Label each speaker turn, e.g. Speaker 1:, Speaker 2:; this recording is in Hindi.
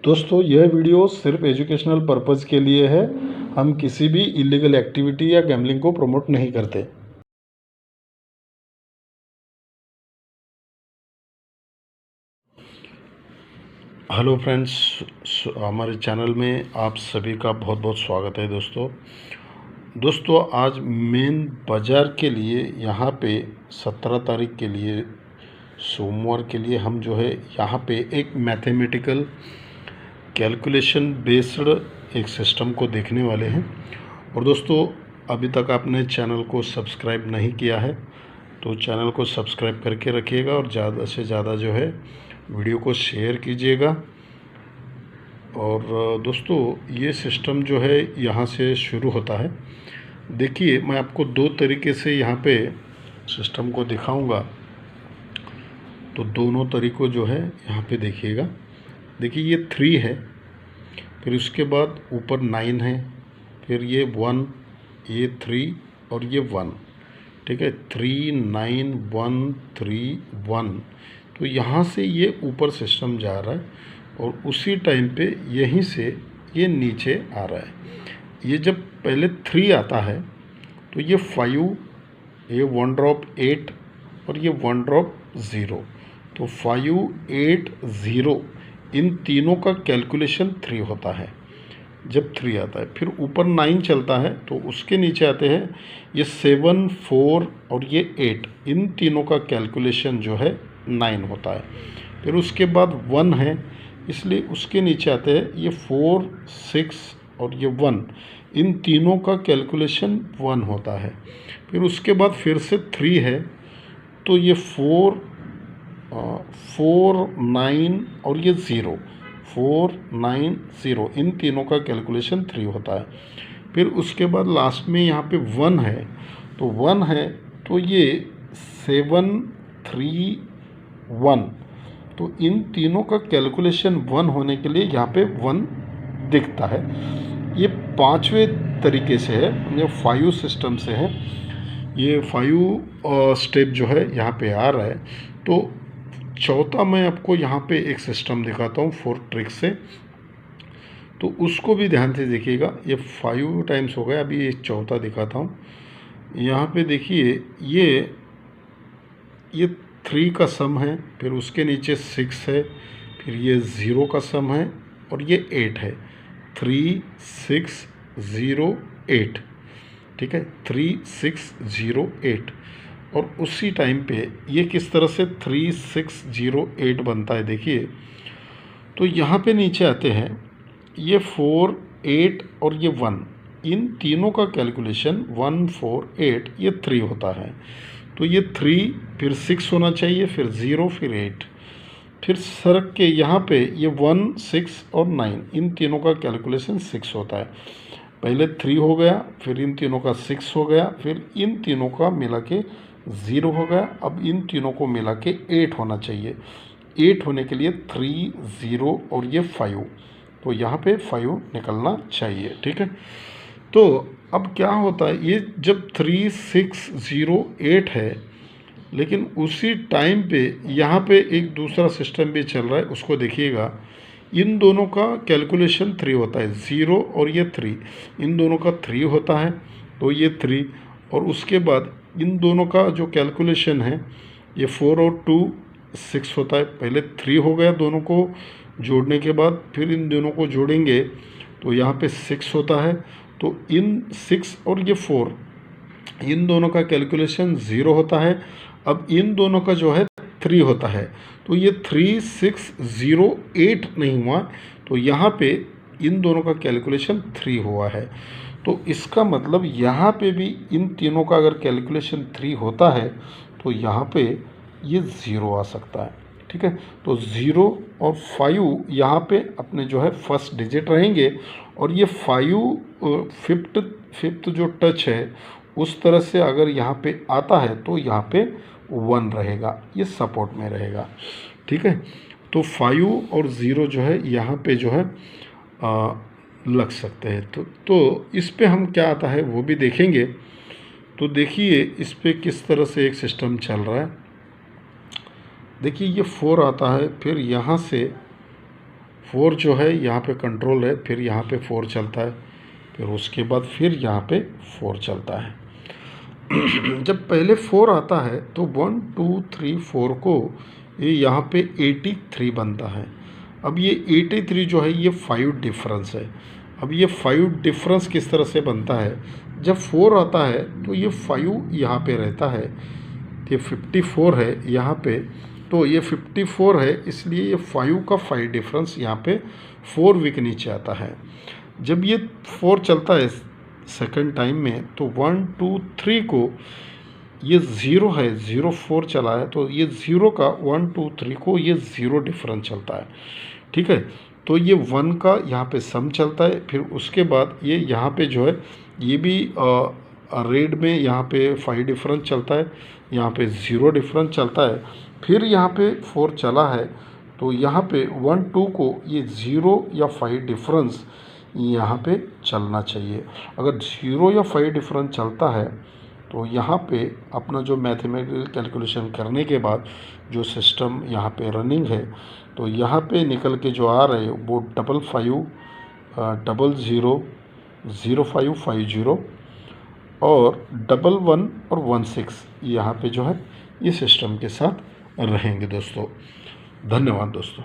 Speaker 1: दोस्तों यह वीडियो सिर्फ एजुकेशनल पर्पज़ के लिए है। हम किसी भी इलीगल एक्टिविटी या गैम्बलिंग को प्रमोट नहीं करते। हेलो फ्रेंड्स, हमारे चैनल में आप सभी का बहुत बहुत स्वागत है। दोस्तों आज मेन बाज़ार के लिए यहाँ पे 17 तारीख के लिए सोमवार के लिए हम जो है यहाँ पे एक मैथमेटिकल कैलकुलेशन बेस्ड एक सिस्टम को देखने वाले हैं। और दोस्तों अभी तक आपने चैनल को सब्सक्राइब नहीं किया है तो चैनल को सब्सक्राइब करके रखिएगा और ज़्यादा से ज़्यादा जो है वीडियो को शेयर कीजिएगा। और दोस्तों ये सिस्टम जो है यहाँ से शुरू होता है। देखिए मैं आपको दो तरीके से यहाँ पे सिस्टम को दिखाऊंगा, तो दोनों तरीकों जो है यहाँ पे देखिएगा। देखिए ये 3 है, फिर उसके बाद ऊपर 9 है, फिर ये 1, ये 3 और ये 1। ठीक है, 3 9 1 3 1। तो यहाँ से ये ऊपर सिस्टम जा रहा है और उसी टाइम पे यहीं से ये नीचे आ रहा है। ये जब पहले 3 आता है तो ये 5, ये 1 ड्रॉप 8 और ये 1 ड्रॉप 0। तो 5 8 0 इन तीनों का कैलकुलेशन 3 होता है जब 3 आता है। फिर ऊपर 9 चलता है तो उसके नीचे आते हैं ये 7 4 और ये 8, इन तीनों का कैलकुलेशन जो है 9 होता है। फिर उसके बाद 1 है, इसलिए उसके नीचे आते हैं ये 4 6 और ये 1, इन तीनों का कैलकुलेशन 1 होता है। फिर उसके बाद फिर से 3 है तो ये 4 9 और ये 0, 4 9 0, इन तीनों का कैलकुलेशन 3 होता है। फिर उसके बाद लास्ट में यहाँ पे 1 है, तो 1 है तो ये 7 3 1, तो इन तीनों का कैलकुलेशन 1 होने के लिए यहाँ पे 1 दिखता है। ये 5वें तरीके से है, ये 5 सिस्टम से है। ये 5 स्टेप जो है यहाँ पे आ रहा है। तो चौथा मैं आपको यहाँ पे एक सिस्टम दिखाता हूँ 4 ट्रिक से, तो उसको भी ध्यान से देखिएगा। ये 5 टाइम्स हो गया, अभी ये चौथा दिखाता हूँ। यहाँ पे देखिए ये 3 का सम है, फिर उसके नीचे 6 है, फिर ये 0 का सम है और ये 8 है। 3 6 0 8, ठीक है, 3 6 0 8। और उसी टाइम पे ये किस तरह से 3 6 0 8 बनता है देखिए। तो यहाँ पे नीचे आते हैं ये 4 8 और ये 1, इन तीनों का कैलकुलेशन 1 4 8 ये 3 होता है। तो ये 3 फिर 6 होना चाहिए, फिर 0 फिर 8, फिर सरक के यहाँ पे ये 1 6 और 9, इन तीनों का कैलकुलेशन 6 होता है। पहले 3 हो गया, फिर इन तीनों का 6 हो गया, फिर इन तीनों का मिला के 0 हो गया। अब इन तीनों को मिला के 8 होना चाहिए। 8 होने के लिए 3 0 और ये 5, तो यहाँ पे 5 निकलना चाहिए। ठीक है, तो अब क्या होता है, ये जब 3 6 0 8 है, लेकिन उसी टाइम पे यहाँ पे एक दूसरा सिस्टम भी चल रहा है, उसको देखिएगा। इन दोनों का कैलकुलेशन 3 होता है, 0 और ये 3, इन दोनों का 3 होता है, तो ये 3। और उसके बाद इन दोनों का जो कैलकुलेशन है ये 4 और 2 6 होता है। पहले 3 हो गया दोनों को जोड़ने के बाद, फिर इन दोनों को जोड़ेंगे तो यहाँ पे 6 होता है। तो इन 6 और ये 4, इन दोनों का कैलकुलेशन 0 होता है। अब इन दोनों का जो है 3 होता है, तो ये 3 6 0 8 नहीं हुआ, तो यहाँ पे इन दोनों का कैलकुलेशन 3 हुआ है। तो इसका मतलब यहाँ पे भी इन तीनों का अगर कैलकुलेशन 3 होता है तो यहाँ पे ये 0 आ सकता है। ठीक है, तो 0 और 5 यहाँ पे अपने जो है फर्स्ट डिजिट रहेंगे, और ये 5 फिफ्थ जो टच है उस तरह से अगर यहाँ पे आता है तो यहाँ पे 1 रहेगा, ये सपोर्ट में रहेगा। ठीक है, तो 5 और 0 जो है यहाँ पे जो है लग सकते हैं। तो इस पे हम क्या आता है वो भी देखेंगे। तो देखिए इस पे किस तरह से एक सिस्टम चल रहा है। देखिए ये 4 आता है, फिर यहाँ से 4 जो है यहाँ पे कंट्रोल है, फिर यहाँ पे 4 चलता है, फिर उसके बाद फिर यहाँ पे 4 चलता है। जब पहले 4 आता है तो 1 2 3 4 को ये यहाँ पे 83 बनता है। अब ये 83 जो है ये 5 डिफरेंस है। अब ये 5 डिफरेंस किस तरह से बनता है, जब 4 आता है तो ये 5 यहाँ पे रहता है, ये 54 है यहाँ पे, तो ये 54 है, इसलिए ये 5 का 5 डिफरेंस यहाँ पे 4 वीक नीचे आता है। जब ये 4 चलता है सेकंड टाइम में तो 1 2 3 को ये 0 है, 0 4 चला है, तो ये 0 का 1 2 3 को ये 0 डिफरेंस चलता है। ठीक है, तो ये 1 का यहाँ पे सम चलता है, फिर उसके बाद ये यहाँ पे जो है ये भी रेड में यहाँ पे 5 डिफरेंस चलता है, यहाँ पे 0 डिफरेंस चलता है, फिर यहाँ पे 4 चला है, तो यहाँ पे 1 2 को ये 0 या 5 डिफरेंस यहाँ पे चलना चाहिए। अगर 0 या 5 डिफरेंस चलता है तो यहाँ पे अपना जो मैथमेटिकल कैलकुलेशन करने के बाद जो सिस्टम यहाँ पे रनिंग है, तो यहाँ पे निकल के जो आ रहे वो 5500 और 11 और 16 यहाँ पे जो है ये सिस्टम के साथ रहेंगे दोस्तों। धन्यवाद दोस्तों।